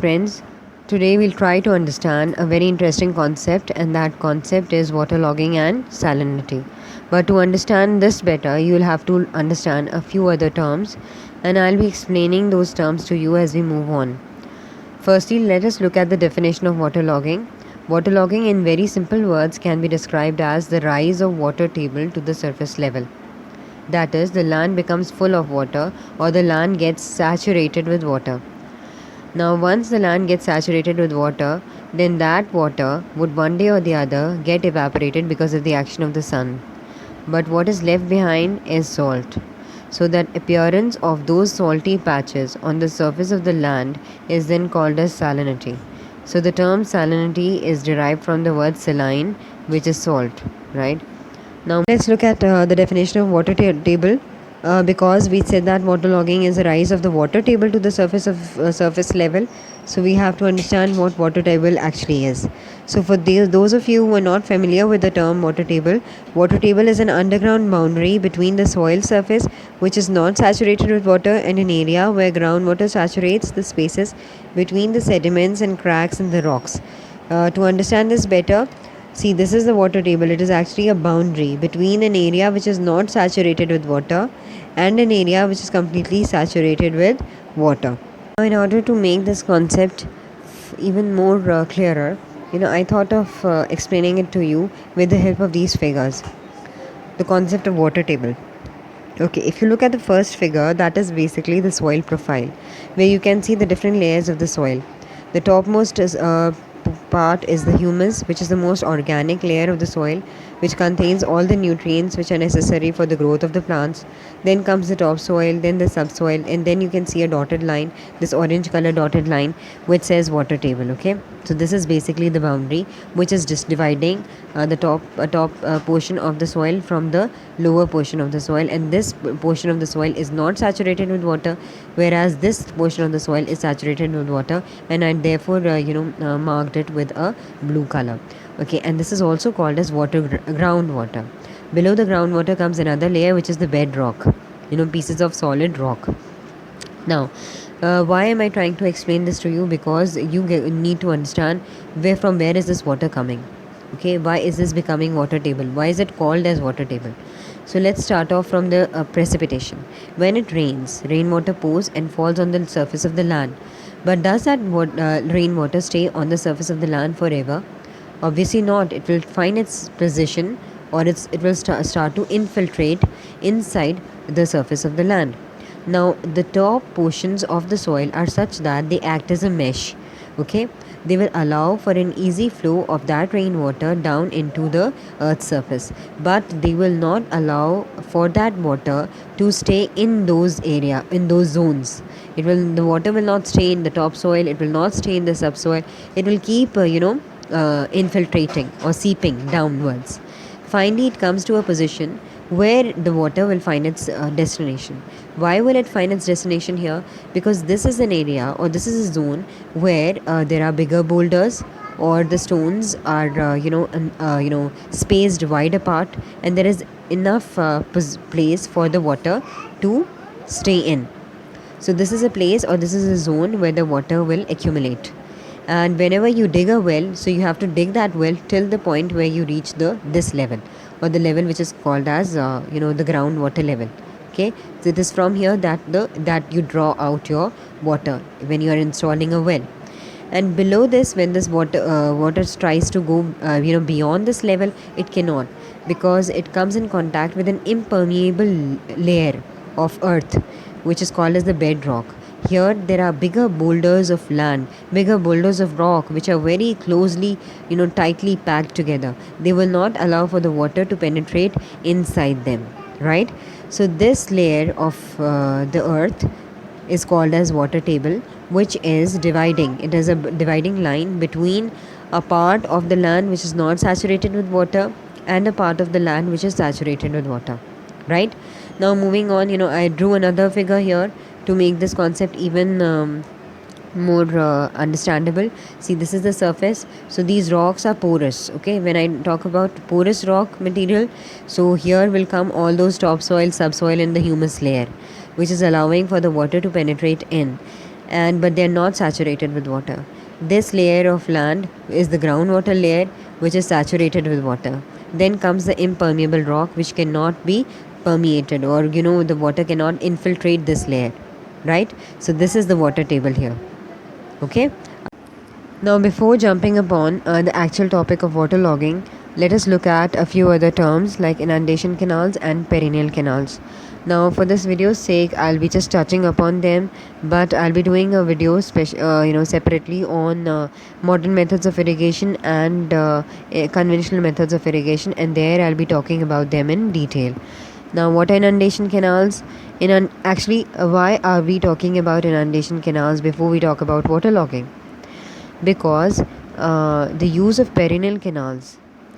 friends. Today we'll try to understand a very interesting concept, and that concept is waterlogging and salinity. But to understand this better, you'll have to understand a few other terms, and I'll be explaining those terms to you as we move on. Firstly, let us look at the definition of waterlogging. Waterlogging, in very simple words, can be described as the rise of water table to the surface level. That is, the land becomes full of water or the land gets saturated with water. Now, once the land gets saturated with water, then that water would one day or the other get evaporated because of the action of the sun. But what is left behind is salt. So, that appearance of those salty patches on the surface of the land is then called as salinity. So, the term salinity is derived from the word saline, which is salt, right? Now, let's look at the definition of water table. Because we said that waterlogging is a rise of the water table to the surface level, so we have to understand what water table actually is. So for those of you who are not familiar with the term water table is an underground boundary between the soil surface, which is not saturated with water, and an area where groundwater saturates the spaces between the sediments and cracks in the rocks. To understand this better, see, this is the water table. It is actually a boundary between an area which is not saturated with water and an area which is completely saturated with water. Now, in order to make this concept even more clearer, I thought of explaining it to you with the help of these figures. The concept of water table. Okay, if you look at the first figure, that is basically the soil profile, where you can see the different layers of the soil. The topmost part is the humus, which is the most organic layer of the soil, which contains all the nutrients which are necessary for the growth of the plants. Then comes the topsoil, then the subsoil, and then you can see a dotted line, this orange color dotted line, which says water table. Okay, so this is basically the boundary which is just dividing the top portion of the soil from the lower portion of the soil, and this portion of the soil is not saturated with water, whereas this portion of the soil is saturated with water, and I therefore marked it with a blue color. Okay, and this is also called as groundwater. Below the groundwater comes another layer, which is the bedrock, pieces of solid rock. Now, why am I trying to explain this to you? Because you need to understand from where is this water coming. Okay, why is this becoming water table? Why is it called as water table? So let's start off from the precipitation. When it rains, rainwater pours and falls on the surface of the land. But does that rainwater stay on the surface of the land forever? Obviously not. It will find its position, or it will start to infiltrate inside the surface of the land. Now, the top portions of the soil are such that they act as a mesh. Okay, they will allow for an easy flow of that rainwater down into the earth's surface, but they will not allow for that water to stay in those zones. The water will not stay in the topsoil, it will not stay in the subsoil, it will keep infiltrating or seeping downwards. Finally, it comes to a position where the water will find its destination. Why will it find its destination here? Because this is an area, or this is a zone where there are bigger boulders, or the stones are spaced wide apart, and there is enough place for the water to stay in. So this is a place, or this is a zone where the water will accumulate. And whenever you dig a well, so you have to dig that well till the point where you reach this level, or the level which is called as the groundwater level. Okay, so it is from here that you draw out your water when you are installing a well. And below this, when this water tries to go beyond this level, it cannot, because it comes in contact with an impermeable layer of earth, which is called as the bedrock. Here there are bigger boulders of land, bigger boulders of rock, which are very closely, tightly packed together. They will not allow for the water to penetrate inside them, right? So this layer of the earth is called as water table, which is dividing. It is a dividing line between a part of the land which is not saturated with water and a part of the land which is saturated with water, right? Now, moving on, I drew another figure here to make this concept even more understandable. See, this is the surface. So these rocks are porous. Okay, when I talk about porous rock material, so here will come all those topsoil, subsoil, and the humus layer, which is allowing for the water to penetrate in. but they're not saturated with water. This layer of land is the groundwater layer, which is saturated with water. Then comes the impermeable rock, which cannot be permeated, or the water cannot infiltrate this layer, right? So this is the water table here. Okay. Now, before jumping upon the actual topic of waterlogging, let us look at a few other terms like inundation canals and perennial canals. Now, for this video's sake, I'll be just touching upon them, but I'll be doing a video separately on modern methods of irrigation and conventional methods of irrigation, and there I'll be talking about them in detail. Now, what are inundation canals? Why are we talking about inundation canals before we talk about waterlogging? Because the use of perennial canals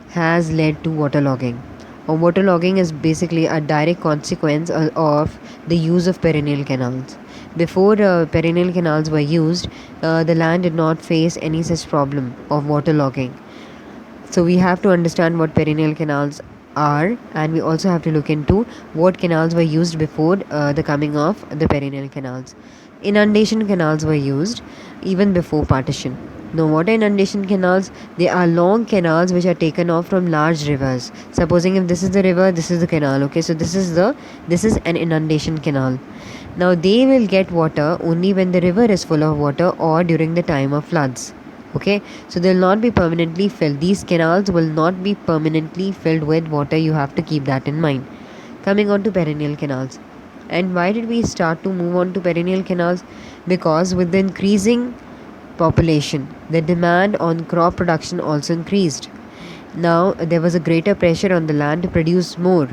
has led to waterlogging. Waterlogging is basically a direct consequence of the use of perennial canals. Before perennial canals were used, the land did not face any such problem of waterlogging. So we have to understand what perennial canals are, and we also have to look into what canals were used before the coming of the perennial canals. Inundation canals were used even before partition. Now, what are inundation canals? They are long canals which are taken off from large rivers. Supposing if this is the river, this is the canal. Okay, so this is an inundation canal. Now, they will get water only when the river is full of water or during the time of floods. Okay, so they will not be permanently filled. These canals will not be permanently filled with water. You have to keep that in mind. Coming on to perennial canals. And why did we start to move on to perennial canals? Because with the increasing population, the demand on crop production also increased. Now there was a greater pressure on the land to produce more,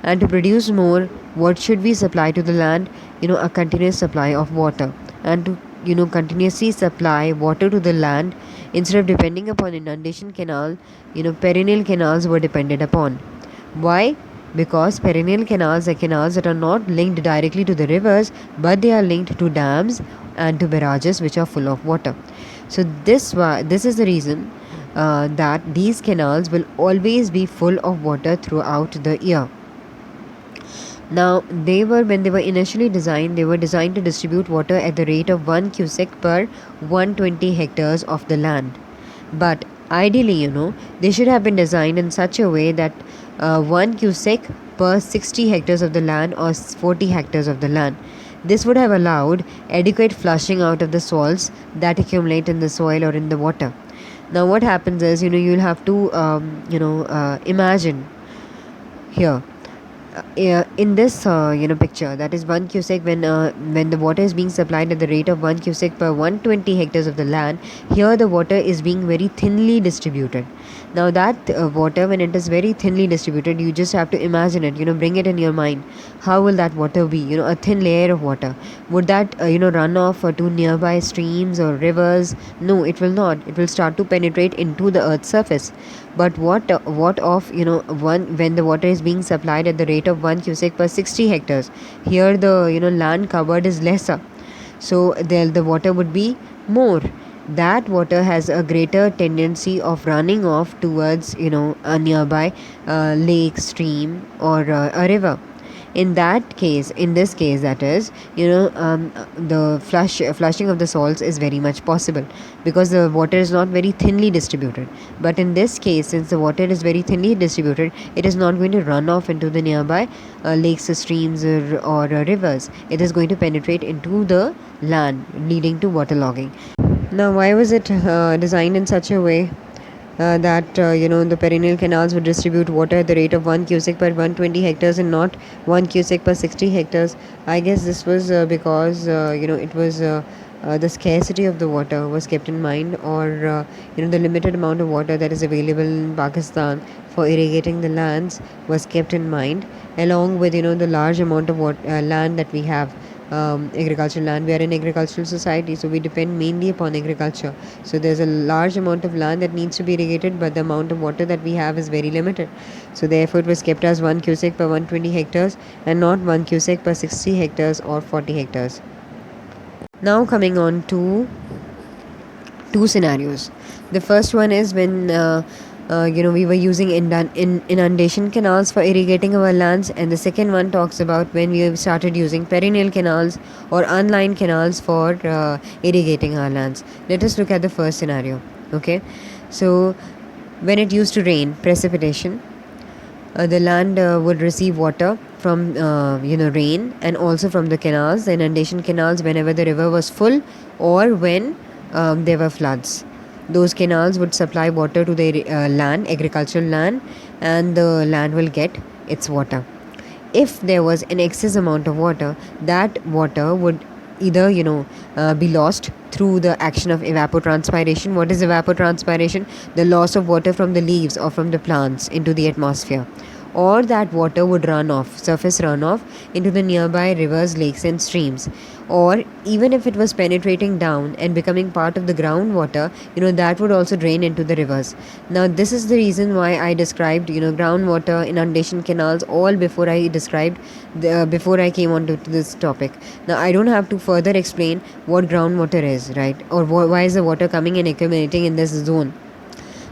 and to produce more, what should we supply to the land? A continuous supply of water. And to continuously supply water to the land, instead of depending upon inundation canal, perennial canals were depended upon. Why? Because perennial canals are canals that are not linked directly to the rivers, but they are linked to dams and to barrages which are full of water. So this is the reason that these canals will always be full of water throughout the year. Now, when they were initially designed, they were designed to distribute water at the rate of 1 cubic per 120 hectares of the land. But ideally, they should have been designed in such a way that 1 cubic per 60 hectares of the land or 40 hectares of the land. This would have allowed adequate flushing out of the salts that accumulate in the soil or in the water. Now, what happens is, you'll have to, imagine here. In this picture, that is 1 cubic when the water is being supplied at the rate of 1 cubic per 120 hectares of the land. Here the water is being very thinly distributed. Now that water, when it is very thinly distributed, you just have to imagine it, bring it in your mind. How will that water be? A thin layer of water. Would that run off to nearby streams or rivers? No, it will not. It will start to penetrate into the earth's surface. But what of when the water is being supplied at the rate of 1 cubic per 60 hectares? Here the land covered is lesser, so the water would be more. That water has a greater tendency of running off towards a nearby lake, stream, or a river. In this case, that is, the flushing of the salts is very much possible because the water is not very thinly distributed. But in this case, since the water is very thinly distributed, it is not going to run off into the nearby lakes, streams, or rivers. It is going to penetrate into the land, leading to waterlogging. Now, why was it designed in such a way that the perennial canals would distribute water at the rate of 1 cubic per 120 hectares and not 1 cubic per 60 hectares? I guess this was because it was the scarcity of the water was kept in mind, or the limited amount of water that is available in Pakistan for irrigating the lands was kept in mind, along with the large amount of land that we have. Agricultural land. We are an agricultural society, so we depend mainly upon agriculture. So there's a large amount of land that needs to be irrigated, but the amount of water that we have is very limited. So therefore it was kept as 1 cubic per 120 hectares and not 1 cubic per 60 hectares or 40 hectares. Now coming on to two scenarios. The first one is when we were using inundation canals for irrigating our lands, and the second one talks about when we started using perennial canals or unlined canals for irrigating our lands. Let us look at the first scenario. Okay, so when it used to rain, precipitation, the land would receive water from rain, and also from the canals, the inundation canals, whenever the river was full or when there were floods. Those canals would supply water to the land, agricultural land, and the land will get its water. If there was an excess amount of water, that water would either be lost through the action of evapotranspiration. What is evapotranspiration? The loss of water from the leaves or from the plants into the atmosphere. Or that water would run off, surface runoff, into the nearby rivers, lakes, and streams. Or even if it was penetrating down and becoming part of the groundwater, that would also drain into the rivers. Now, this is the reason why I described, groundwater, inundation canals, all before I described, before I came on to this topic. Now, I don't have to further explain what groundwater is, right? Or why is the water coming and accumulating in this zone.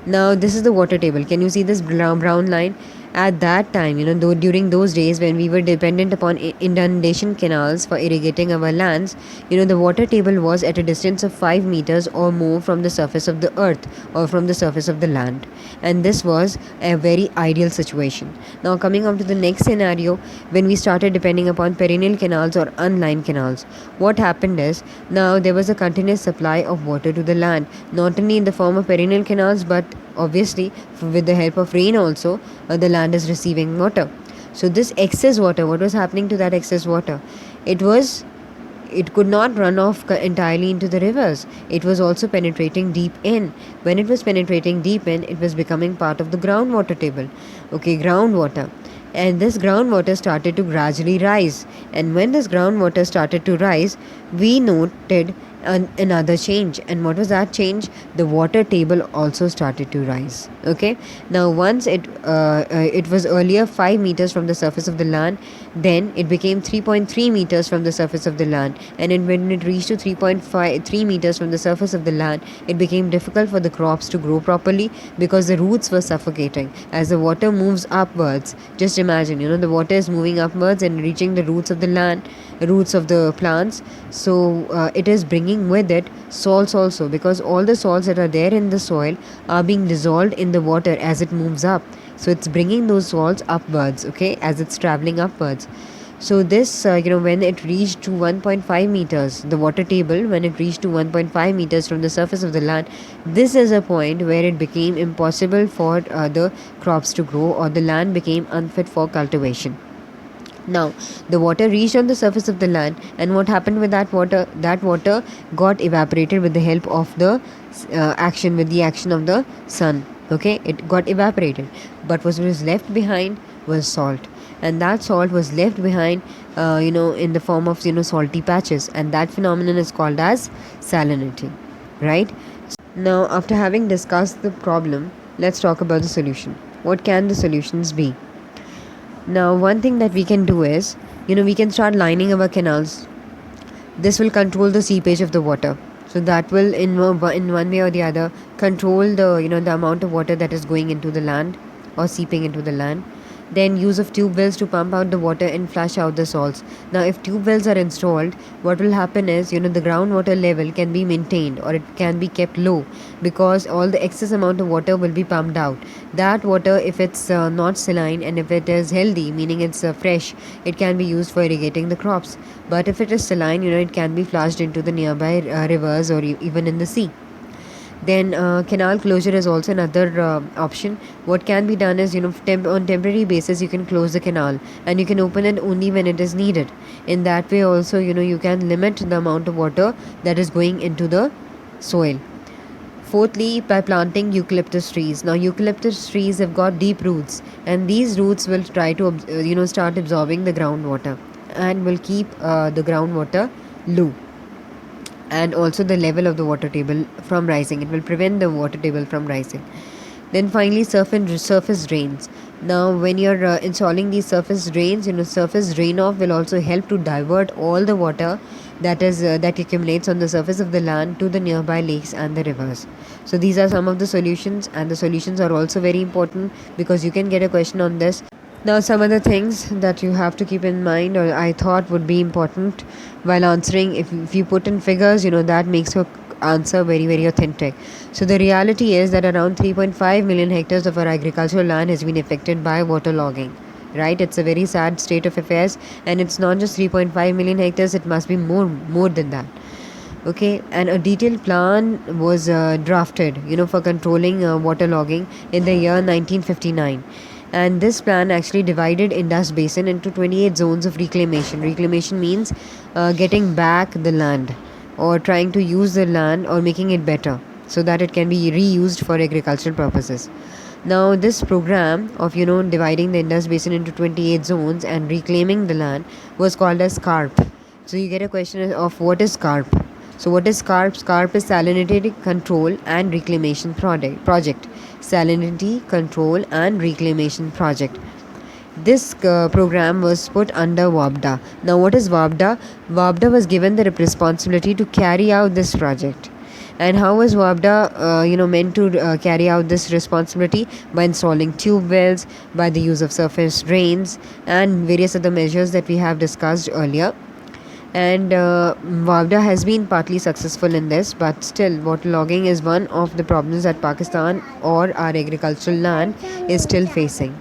Now, this is the water table. Can you see this brown line? At that time, during those days when we were dependent upon inundation canals for irrigating our lands, the water table was at a distance of 5 meters or more from the surface of the earth or from the surface of the land. And this was a very ideal situation. Now, coming on to the next scenario, when we started depending upon perennial canals or unlined canals, what happened is, now there was a continuous supply of water to the land, not only in the form of perennial canals, but obviously with the help of rain also, the land is receiving water. So this excess water, what was happening to that excess water? It could not run off entirely into the rivers. It was also penetrating deep in. When it was penetrating deep in, it was becoming part of the groundwater table. Okay, groundwater. And this groundwater started to gradually rise. And when this groundwater started to rise, we noted another change. And what was that change? The water table also started to rise. Okay, now once it was earlier 5 meters from the surface of the land, then it became 3.3 meters from the surface of the land, and when it reached to 3.3 meters from the surface of the land, it became difficult for the crops to grow properly because the roots were suffocating. As the water moves upwards, just imagine, the water is moving upwards and reaching the roots of the land, roots of the plants. So it is bringing with it salts also, because all the salts that are there in the soil are being dissolved in the water as it moves up. So it's bringing those salts upwards, okay, as it's traveling upwards. So this, when it reached to 1.5 meters, the water table, when it reached to 1.5 meters from the surface of the land, this is a point where it became impossible for the crops to grow, or the land became unfit for cultivation. Now, the water reached on the surface of the land, and what happened with that water? That water got evaporated with the help of the action of the sun. Okay, it got evaporated, but what was left behind was salt, and that salt was left behind, in the form of salty patches, and that phenomenon is called as salinity, right? Now, after having discussed the problem, let's talk about the solution. What can the solutions be? Now, one thing that we can do is, we can start lining our canals. This will control the seepage of the water. So that will, in one way or the other, control the the amount of water that is going into the land or seeping into the land. Then use of tube wells to pump out the water and flush out the salts. Now, if tube wells are installed, what will happen is, the groundwater level can be maintained, or it can be kept low, because all the excess amount of water will be pumped out. That water, if it's not saline and if it is healthy, meaning it's fresh, it can be used for irrigating the crops. But if it is saline, it can be flushed into the nearby rivers, or even in the sea. Then canal closure is also another option. What can be done is, on temporary basis, you can close the canal, and you can open it only when it is needed. In that way also, you can limit the amount of water that is going into the soil. Fourthly, by planting eucalyptus trees. Now, eucalyptus trees have got deep roots, and these roots will try to start absorbing the groundwater, and will keep the groundwater low, and also the level of the water table from rising. It will prevent the water table from rising. Then finally, surface drains. Now, when you're installing these surface drains, surface drain off will also help to divert all the water that accumulates on the surface of the land to the nearby lakes and the rivers. So these are some of the solutions, and the solutions are also very important because you can get a question on this. Now, some other things that you have to keep in mind, or I thought would be important while answering, if you put in figures, that makes your answer very, very authentic. So, the reality is that around 3.5 million hectares of our agricultural land has been affected by waterlogging. Right? It's a very sad state of affairs, and it's not just 3.5 million hectares, it must be more than that. Okay, and a detailed plan was drafted, for controlling waterlogging in the year 1959. And this plan actually divided Indus Basin into 28 zones of reclamation. Reclamation means getting back the land, or trying to use the land or making it better so that it can be reused for agricultural purposes. Now, this program of dividing the Indus Basin into 28 zones and reclaiming the land was called as SCARP. So you get a question of what is SCARP. So what is SCARP? SCARP is Salinity Control and Reclamation Project. Salinity Control and Reclamation Project. This program was put under WAPDA. Now, what is WAPDA? WAPDA was given the responsibility to carry out this project. And how was WAPDA, meant to carry out this responsibility? By installing tube wells, by the use of surface drains, and various other measures that we have discussed earlier. And WAPDA has been partly successful in this, but still waterlogging is one of the problems that Pakistan or our agricultural land is still facing.